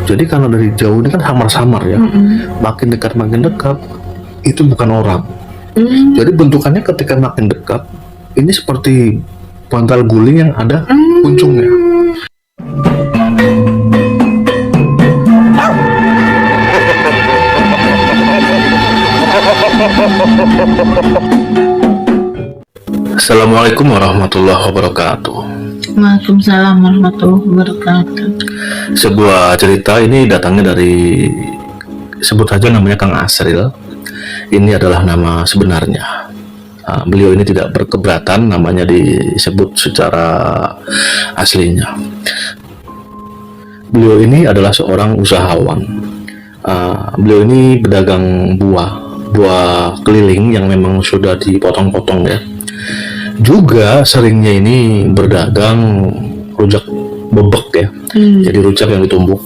Jadi karena dari jauh ini kan samar-samar ya, makin dekat itu bukan orang. Jadi bentukannya ketika makin dekat ini seperti bantal guling yang ada kuncungnya. Assalamualaikum warahmatullahi wabarakatuh. Waalaikumsalam warahmatullahi wabarakatuh. Sebuah cerita ini datangnya dari, sebut saja namanya Kang Asril. Ini adalah nama sebenarnya. Beliau ini tidak berkeberatan namanya disebut secara aslinya. Beliau ini adalah seorang usahawan. Beliau ini pedagang buah keliling yang memang sudah dipotong-potong ya. Juga seringnya ini berdagang rujak bebek ya. Jadi rujak yang ditumbuk.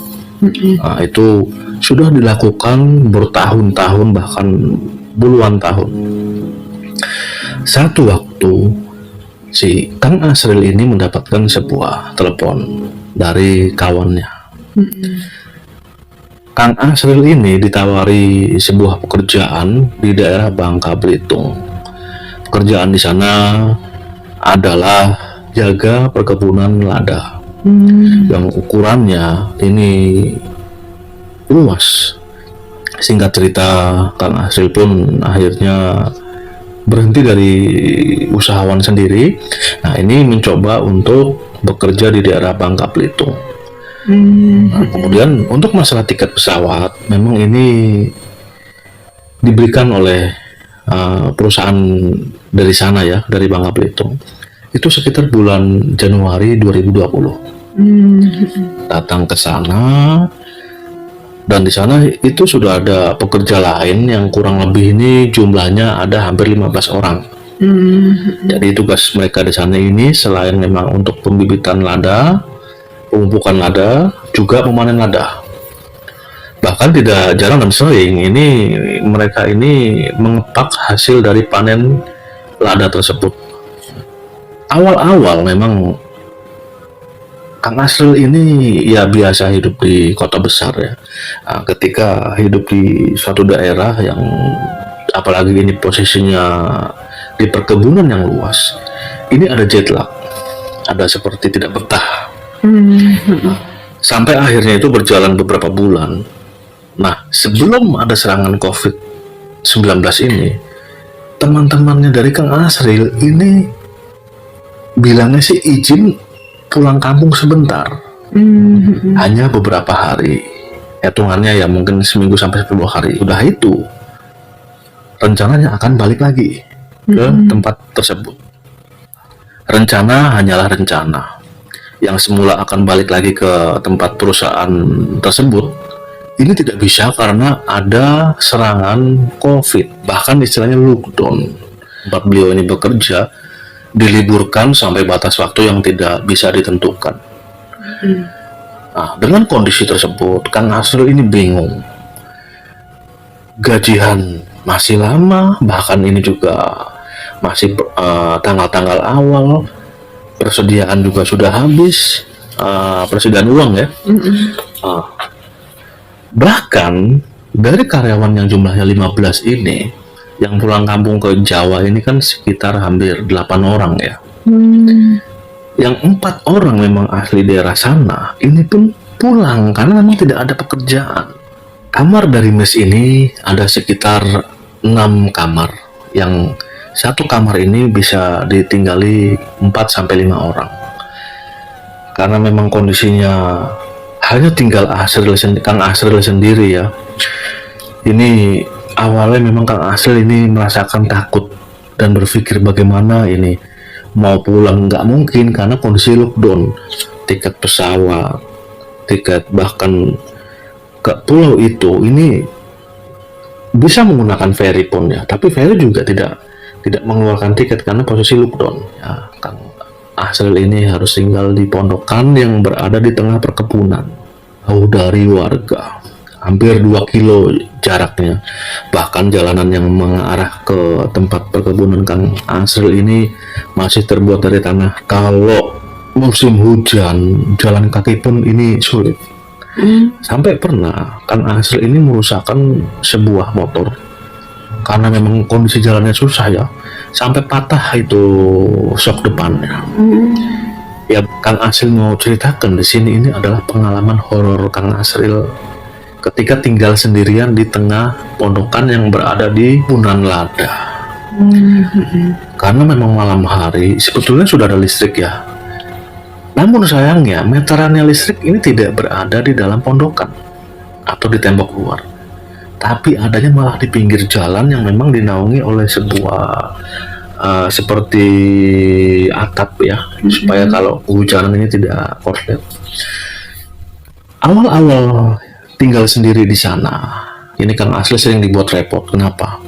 Itu sudah dilakukan bertahun-tahun bahkan puluhan tahun. Satu waktu si Kang Asril ini mendapatkan sebuah telepon dari kawannya. Kang Asril ini ditawari sebuah pekerjaan di daerah Bangka Belitung. Pekerjaan di sana adalah jaga perkebunan lada yang ukurannya ini luas. Singkat cerita, Kang Asril pun akhirnya berhenti dari usahawan sendiri. Nah, ini mencoba untuk bekerja di daerah Bangka Belitung. Nah, kemudian untuk masalah tiket pesawat, memang ini diberikan oleh perusahaan dari sana ya, dari Bangka Belitung. Itu sekitar bulan Januari 2020. Datang ke sana, dan di sana itu sudah ada pekerja lain yang kurang lebih ini jumlahnya ada hampir 15 orang. Jadi tugas mereka di sana ini selain memang untuk pembibitan lada, pemupukan lada, juga memanen lada. Bahkan tidak jarang dan sering ini mereka ini mengepak hasil dari panen lada tersebut. Awal-awal memang Kang Asril ini ya biasa hidup di kota besar ya. Ketika hidup di suatu daerah yang apalagi ini posisinya di perkebunan yang luas, ini ada jet lag, ada seperti tidak betah. Sampai akhirnya itu berjalan beberapa bulan. Nah, sebelum ada serangan COVID-19 ini, teman-temannya dari Kang Asril ini bilangnya sih izin pulang kampung sebentar. Hanya beberapa hari. Hitungannya ya mungkin seminggu sampai 10 hari. Udah itu, rencananya akan balik lagi ke tempat tersebut. Rencana hanyalah rencana. Yang semula akan balik lagi ke tempat perusahaan tersebut, ini tidak bisa karena ada serangan COVID, bahkan istilahnya lockdown. Tempat beliau ini bekerja diliburkan sampai batas waktu yang tidak bisa ditentukan. Nah, dengan kondisi tersebut, Kang Asril ini bingung. Gajian masih lama, bahkan ini juga masih tanggal-tanggal awal, persediaan juga sudah habis, persediaan uang ya. Bahkan dari karyawan yang jumlahnya 15 ini yang pulang kampung ke Jawa ini kan sekitar hampir 8 orang ya. Yang 4 orang memang asli daerah sana, ini pun pulang karena memang tidak ada pekerjaan. Kamar dari mes ini ada sekitar 6 kamar, yang satu kamar ini bisa ditinggali 4-5 orang. Karena memang kondisinya hanya tinggal Kang Asril sendiri ya. Ini awalnya memang Kang Asril ini merasakan takut dan berpikir bagaimana ini mau pulang, nggak mungkin karena kondisi lockdown. Tiket pesawat, tiket bahkan ke pulau itu ini bisa menggunakan ferry pun ya, tapi ferry juga tidak mengeluarkan tiket karena posisi lockdown ya. Kang Asril ini harus tinggal di pondokan yang berada di tengah perkebunan, jauh dari warga, hampir 2 kilo jaraknya. Bahkan jalanan yang mengarah ke tempat perkebunan Kang Asril ini masih terbuat dari tanah. Kalau musim hujan, jalan kaki pun ini sulit. Sampai pernah Kang Asril ini merusakkan sebuah motor karena memang kondisi jalannya susah ya, sampai patah itu sok depannya. Ya, Kang Asril mau ceritakan di sini ini adalah pengalaman horor Kang Asril ketika tinggal sendirian di tengah pondokan yang berada di Punan Lada. Karena memang malam hari sebetulnya sudah ada listrik ya. Namun sayangnya meterannya listrik ini tidak berada di dalam pondokan atau di tembok luar, tapi adanya malah di pinggir jalan yang memang dinaungi oleh sebuah seperti atap ya, supaya kalau hujan ini tidak korslet. Awal-awal tinggal sendiri di sana, ini Kang Asril sering dibuat repot. Kenapa?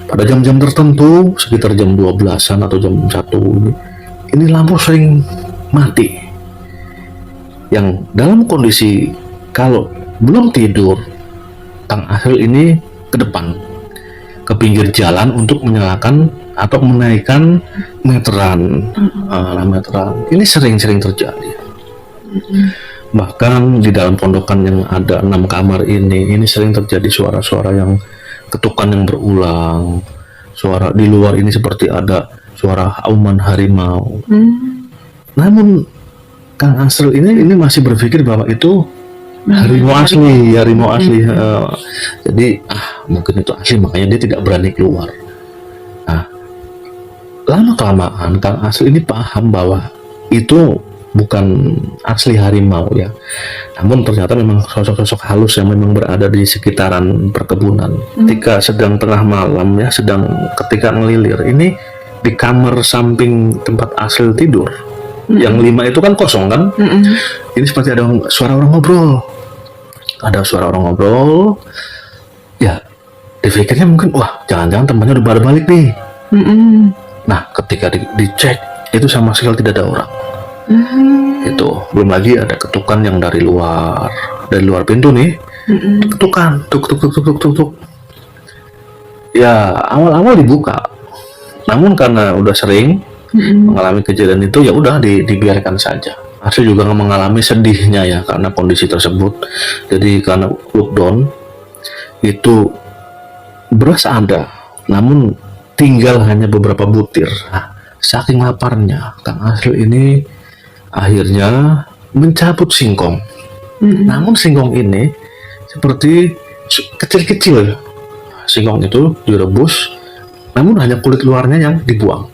Pada jam-jam tertentu, sekitar jam 12-an atau jam 1 ini lampu sering mati. Yang dalam kondisi kalau belum tidur, Kang Asril ini ke depan, ke pinggir jalan untuk menyalakan atau menaikkan meteran. Meteran ini sering-sering terjadi. Bahkan di dalam pondokan yang ada 6 kamar ini sering terjadi suara-suara yang ketukan yang berulang. Suara di luar ini seperti ada suara auman harimau. Namun Kang Asril ini masih berpikir bahwa itu harimau asli. Jadi mungkin itu asli, makanya dia tidak berani keluar. Nah, lama kelamaan Kang Asril ini paham bahwa itu bukan asli harimau ya, namun ternyata memang sosok-sosok halus yang memang berada di sekitaran perkebunan. Ketika sedang tengah malam ya, ketika ngelilir ini di kamar samping tempat Asril tidur, yang 5 itu kan kosong kan. Ini seperti ada suara orang ngobrol, ya dipikirnya mungkin wah jangan-jangan temannya udah balik nih. Nah, ketika dicek itu sama sekali tidak ada orang. Itu belum lagi ada ketukan yang dari luar pintu nih. Ketukan tuk. Ya awal-awal dibuka, namun karena udah sering mengalami kejadian itu, ya udah dibiarkan saja. Asril juga mengalami sedihnya ya karena kondisi tersebut. Jadi karena lockdown itu beras ada, namun tinggal hanya beberapa butir. Nah, saking laparnya Kang Asril ini akhirnya mencabut singkong. Namun singkong ini seperti kecil-kecil. Singkong itu direbus, namun hanya kulit luarnya yang dibuang.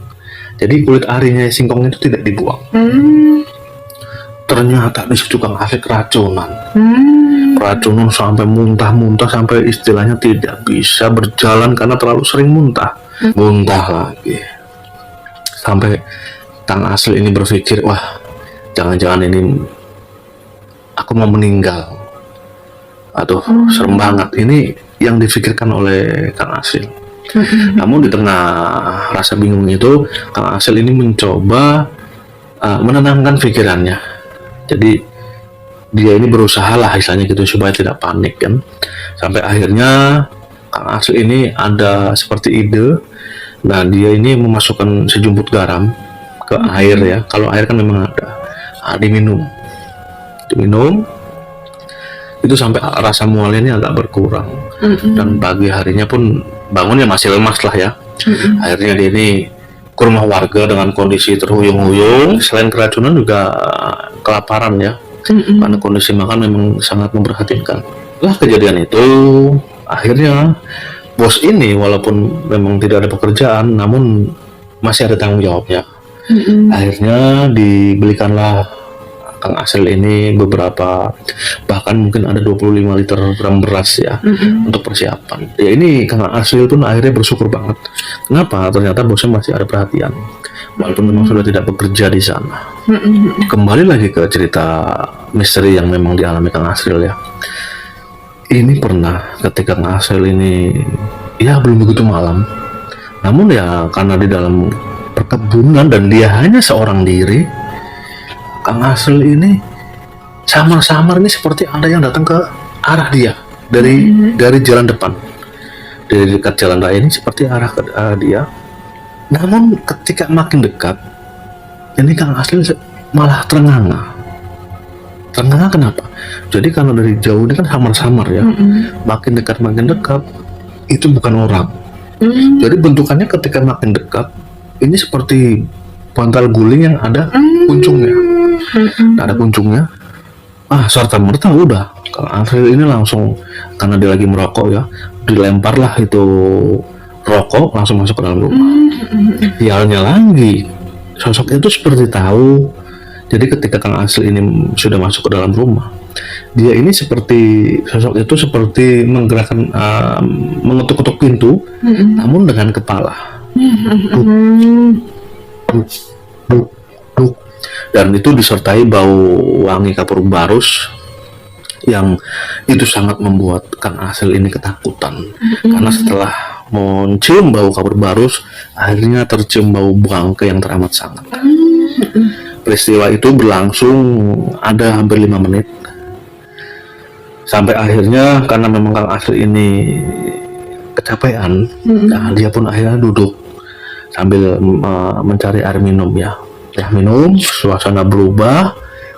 Jadi kulit arinya singkong itu tidak dibuang. Ternyata di situ Kang Asril keracunan. Keracunan sampai muntah-muntah, sampai istilahnya tidak bisa berjalan karena terlalu sering muntah lagi. Sampai Kang Asril ini berpikir, wah jangan-jangan ini aku mau meninggal. Aduh, serem banget. Ini yang difikirkan oleh Kang Asril. Namun di tengah rasa bingung itu, Kang Asril ini mencoba menenangkan pikirannya. Jadi dia ini berusaha lah istilahnya gitu supaya tidak panik kan. Sampai akhirnya Kang Asril ini ada seperti ide. Nah, dia ini memasukkan sejumput garam ke air ya. Kalau air kan memang ada. Diminum itu sampai rasa mualnya ini agak berkurang. Dan pagi harinya pun bangunnya masih lemas lah ya. Akhirnya dia ini ke rumah warga dengan kondisi terhuyung-huyung. Selain keracunan juga kelaparan ya, karena kondisi makan memang sangat memprihatinkan. Lah kejadian itu akhirnya bos ini walaupun memang tidak ada pekerjaan, namun masih ada tanggung jawabnya. Akhirnya dibelikanlah Kang Asril ini beberapa, bahkan mungkin ada 25 liter gram beras ya, untuk persiapan. Ya ini Kang Asril pun akhirnya bersyukur banget. Kenapa? Ternyata bosnya masih ada perhatian, walaupun memang sudah tidak bekerja di sana. Kembali lagi ke cerita misteri yang memang dialami Kang Asril ya. Ini pernah ketika Kang Asril ini ya belum begitu malam, namun ya karena di dalam perkebunan dan dia hanya seorang diri, Kang Asril ini samar-samar ini seperti ada yang datang ke arah dia dari jalan depan, dari dekat jalan raya ini seperti arah ke arah dia. Namun ketika makin dekat, ini Kang Asril malah terengah-engah. Terengah kenapa? Jadi karena dari jauh ini kan samar-samar ya, makin dekat itu bukan orang. Jadi bentukannya ketika makin dekat ini seperti bantal guling yang ada kuncungnya. Ada kuncungnya. Serta merta udah Kang Asril ini langsung, karena dia lagi merokok ya, dilemparlah itu rokok langsung masuk ke dalam rumah. Sialnya lagi, sosok itu seperti tahu. Jadi ketika Kang Asril ini sudah masuk ke dalam rumah, dia ini sosok itu seperti menggerakkan, mengetuk-ketuk pintu, namun dengan kepala. Duk, duk, duk. Dan itu disertai bau wangi kapur barus yang itu sangat membuat Kang Asril ini ketakutan. Karena setelah mencium bau kapur barus, akhirnya tercium bau bangke yang teramat sangat. Peristiwa itu berlangsung ada hampir 5 menit. Sampai akhirnya karena memang Kang Asril ini kecapean, dia pun akhirnya duduk sambil mencari air minum ya. Minum, suasana berubah.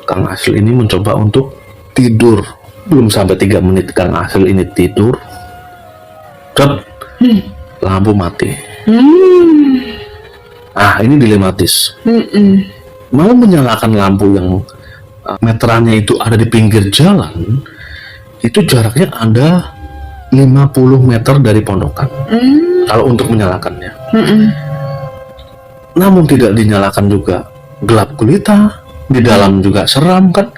Kang Asril ini mencoba untuk tidur. Belum sampai 3 menit Kang Asril ini tidur. Lampu mati. Ini dilematis. Mau menyalakan lampu yang meterannya itu ada di pinggir jalan, itu jaraknya ada 50 meter dari pondokan. Kalau untuk menyalakannya. Namun tidak dinyalakan juga, gelap gulita, di dalam juga seram kan.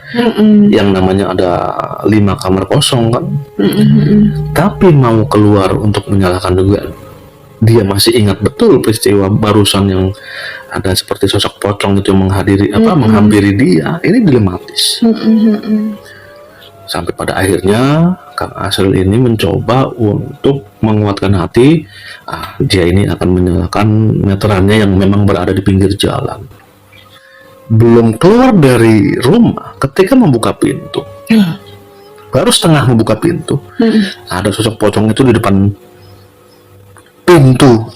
Yang namanya ada 5 kamar kosong kan. Tapi mau keluar untuk menyalakan juga, dia masih ingat betul peristiwa barusan yang ada seperti sosok pocong itu menghampiri dia. Ini dilematis. Sampai pada akhirnya Kang Asril ini mencoba untuk menguatkan hati. Dia ini akan menyalakan meterannya yang memang berada di pinggir jalan. Belum keluar dari rumah, ketika membuka pintu, baru setengah membuka pintu, ada sosok pocong itu di depan pintu.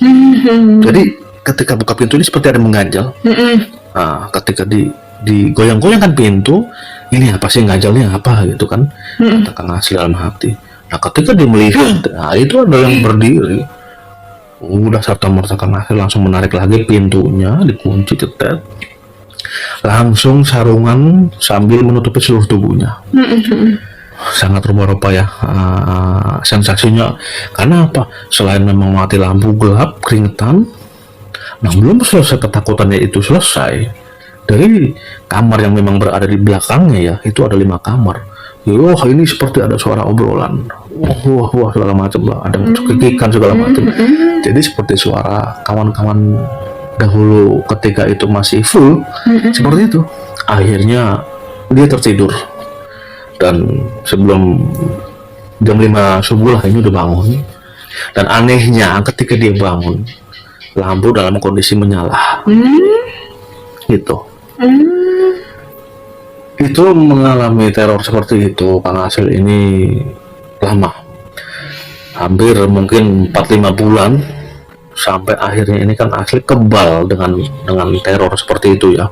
Jadi ketika buka pintu ini seperti ada mengganjal. Ketika digoyang-goyangkan pintu, ini apa sih ganjalnya apa gitu kan? Kata Kang Asril dalam hati. Ketika dia melihat, itu ada yang berdiri. Udah serta-merta Kang Asril langsung menarik lagi pintunya, dikunci cetet. Langsung sarungan sambil menutupi seluruh tubuhnya. Sangat rupa-rupa ya sensasinya. Karena apa? Selain memang mati lampu, gelap, keringetan, belum selesai ketakutannya itu selesai. Dari kamar yang memang berada di belakangnya ya, itu ada 5 kamar. Ini seperti ada suara obrolan. Wah segala macam lah, ada cekikikan segala macam. Jadi seperti suara kawan-kawan dahulu ketika itu masih full, seperti itu. Akhirnya dia tertidur. Dan sebelum jam 5 subuh lah ini udah bangun. Dan anehnya ketika dia bangun, lampu dalam kondisi menyala. Gitu. Itu mengalami teror seperti itu Kang Asril ini lama, hampir mungkin 4-5 bulan, sampai akhirnya ini Kang Asril kebal dengan teror seperti itu ya.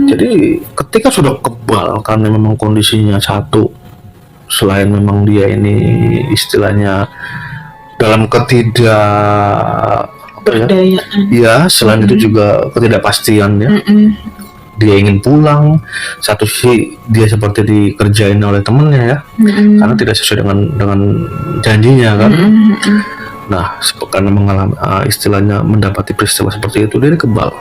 Jadi ketika sudah kebal karena memang kondisinya satu, selain memang dia ini istilahnya dalam selain itu juga ketidakpastian ya. Dia ingin pulang, satu sisi dia seperti dikerjain oleh temennya ya, karena tidak sesuai dengan janjinya kan. Karena mengalami istilahnya mendapati peristiwa seperti itu, dia kebal.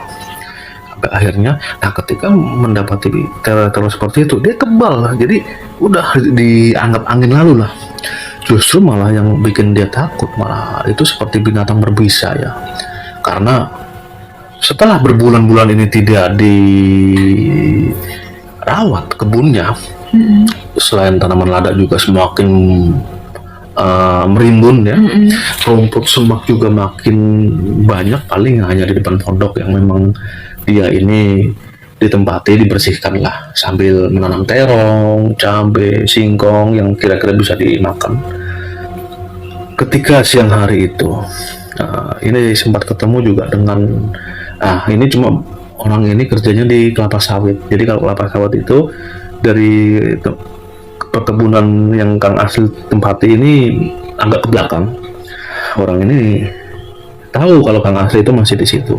Sampai akhirnya, ketika mendapati teror seperti itu, dia kebal. Jadi udah dianggap angin lalu lah. Justru malah yang bikin dia takut malah itu seperti binatang berbisa ya. Karena setelah berbulan-bulan ini tidak dirawat kebunnya, selain tanaman lada juga semakin merimbun ya, rumput semak juga makin banyak, paling hanya di depan pondok yang memang dia ini ditempati, dibersihkan lah, sambil menanam terong, cabai, singkong yang kira-kira bisa dimakan. Ketika siang hari itu, ini sempat ketemu juga dengan ini cuma orang ini kerjanya di kelapa sawit. Jadi kalau kelapa sawit itu dari perkebunan yang Kang Asri tempati ini agak ke belakang. Orang ini tahu kalau Kang Asri itu masih di situ.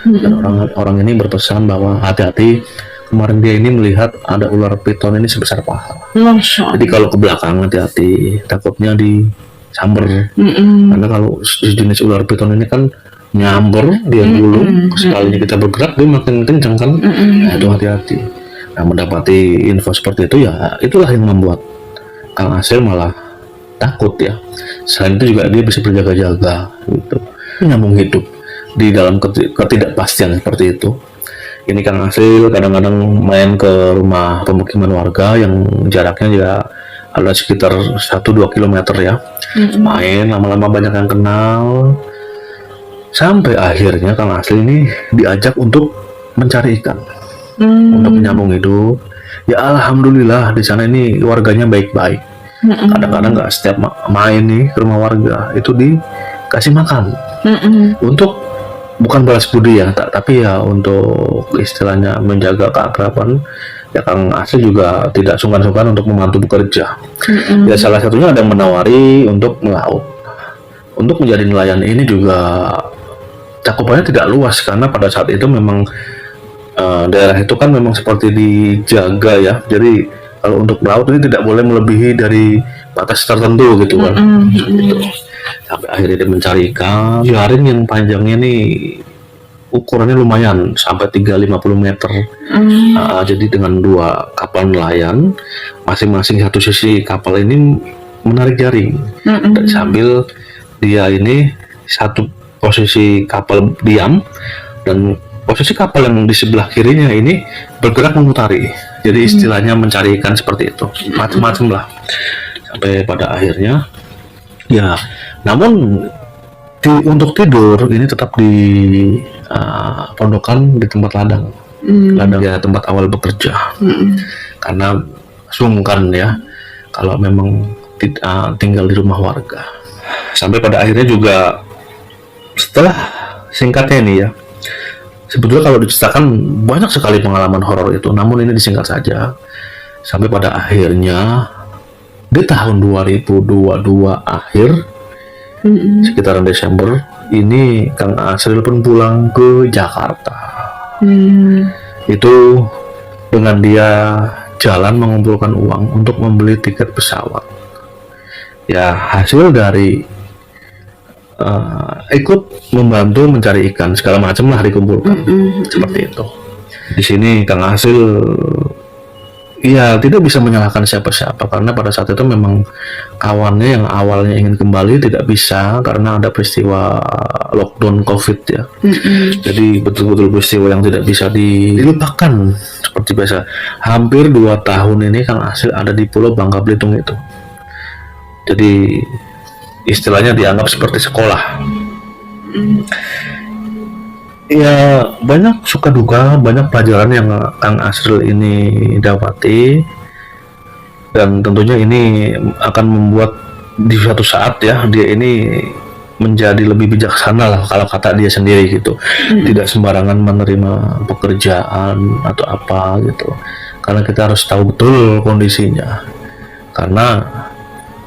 Dan orang ini berpesan bahwa hati-hati, kemarin dia ini melihat ada ular piton ini sebesar paha. Masya Jadi kalau ke belakang hati-hati, takutnya disamber. Karena kalau jenis ular piton ini kan nyamber, dia gulung, sekalinya kita bergerak dia makin kencang kan. Nah, itu hati-hati. Nah, mendapati info seperti itu ya itulah yang membuat Kang Asri malah takut ya. Selain itu juga dia bisa berjaga-jaga gitu. Nyambung hidup di dalam ketidakpastian seperti itu. Ini Kang Asri kadang-kadang main ke rumah pemukiman warga yang jaraknya ya ada sekitar 1-2 kilometer ya. Main lama-lama banyak yang kenal. Sampai akhirnya Kang Asri ini diajak untuk mencari ikan. Untuk menyambung hidup. Ya alhamdulillah di sana ini warganya baik-baik. Kadang-kadang nggak setiap main nih ke rumah warga itu dikasih makan. Untuk bukan balas budi ya, tapi ya untuk istilahnya menjaga keakraban. Ya Kang Asri juga tidak sungkan-sungkan untuk membantu bekerja. Ya salah satunya ada yang menawari untuk melaut. Untuk menjadi nelayan ini juga cakupannya tidak luas karena pada saat itu memang daerah itu kan memang seperti dijaga ya. Jadi kalau untuk melaut ini tidak boleh melebihi dari batas tertentu gitu kan. Gitu. Sampai akhirnya dia mencari ikan. Jaring yang panjangnya nih ukurannya lumayan sampai 350 meter. Jadi dengan 2 kapal nelayan, masing-masing satu sisi kapal ini menarik jaring. Dan sambil dia ini satu posisi kapal diam dan posisi kapal yang di sebelah kirinya ini bergerak memutari. Jadi istilahnya mencari ikan seperti itu. Macam-macam lah. Sampai pada akhirnya ya, namun untuk tidur ini tetap di pondokan di tempat ladang. Ladang ya tempat awal bekerja. Karena sungkan ya kalau memang tinggal di rumah warga. Sampai pada akhirnya juga setelah singkatnya ini ya, sebetulnya kalau diceritakan banyak sekali pengalaman horor itu, namun ini disingkat saja. Sampai pada akhirnya di tahun 2022 akhir, sekitaran Desember, ini Kang Asri pun pulang ke Jakarta. Itu dengan dia jalan mengumpulkan uang untuk membeli tiket pesawat. Ya hasil dari ikut membantu mencari ikan segala macam lah dikumpulkan. Seperti itu. Di sini Kang Asri ya tidak bisa menyalahkan siapa-siapa karena pada saat itu memang kawannya yang awalnya ingin kembali tidak bisa karena ada peristiwa lockdown COVID ya. Jadi betul-betul peristiwa yang tidak bisa dilupakan. Seperti biasa, hampir 2 tahun ini Kang Asri ada di Pulau Bangka Belitung itu. Jadi istilahnya dianggap seperti sekolah. Ya banyak suka duka, banyak pelajaran yang Kang Asri ini dapati, dan tentunya ini akan membuat di suatu saat ya dia ini menjadi lebih bijaksana lah kalau kata dia sendiri gitu. Tidak sembarangan menerima pekerjaan atau apa gitu, karena kita harus tahu betul kondisinya. Karena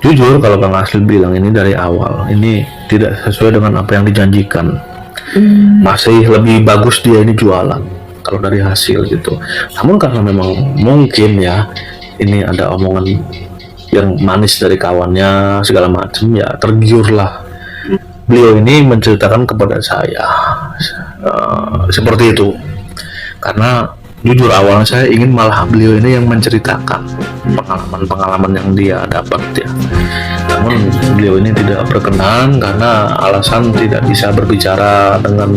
jujur kalau Kang Asri bilang ini dari awal ini tidak sesuai dengan apa yang dijanjikan. Masih lebih bagus dia ini jualan kalau dari hasil gitu. Namun karena memang mungkin ya ini ada omongan yang manis dari kawannya segala macam ya, tergiurlah beliau ini menceritakan kepada saya seperti itu. Karena jujur awalnya saya ingin malah beliau ini yang menceritakan pengalaman-pengalaman yang dia dapat ya. Namun beliau ini tidak berkenan karena alasan tidak bisa berbicara dengan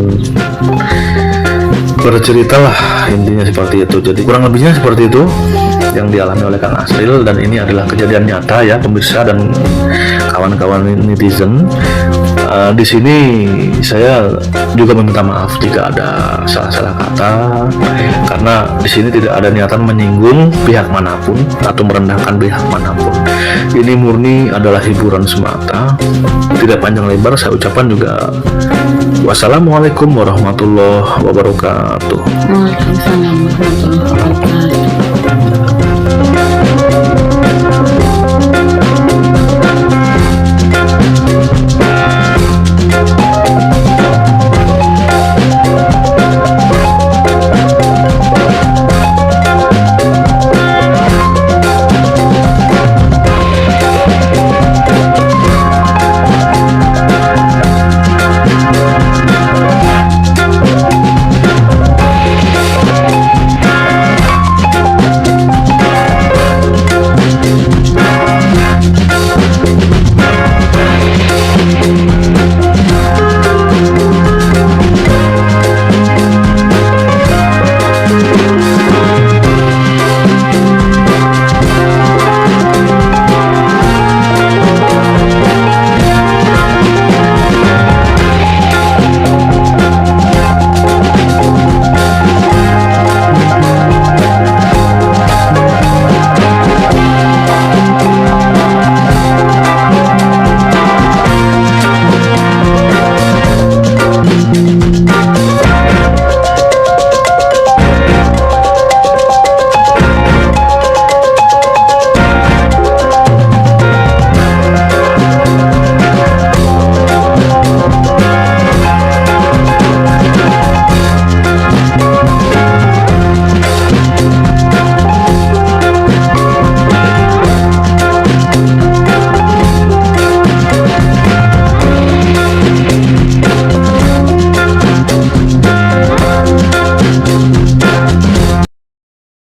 bercerita lah, intinya seperti itu. Jadi kurang lebihnya seperti itu yang dialami oleh Kang Asri, dan ini adalah kejadian nyata ya pemirsa dan kawan-kawan netizen. Di sini saya juga meminta maaf jika ada salah-salah kata, karena di sini tidak ada niatan menyinggung pihak manapun atau merendahkan pihak manapun. Ini murni adalah hiburan semata. Tidak panjang lebar saya ucapkan juga wassalamualaikum warahmatullahi wabarakatuh. Waalaikumsalam warahmatullahi wabarakatuh.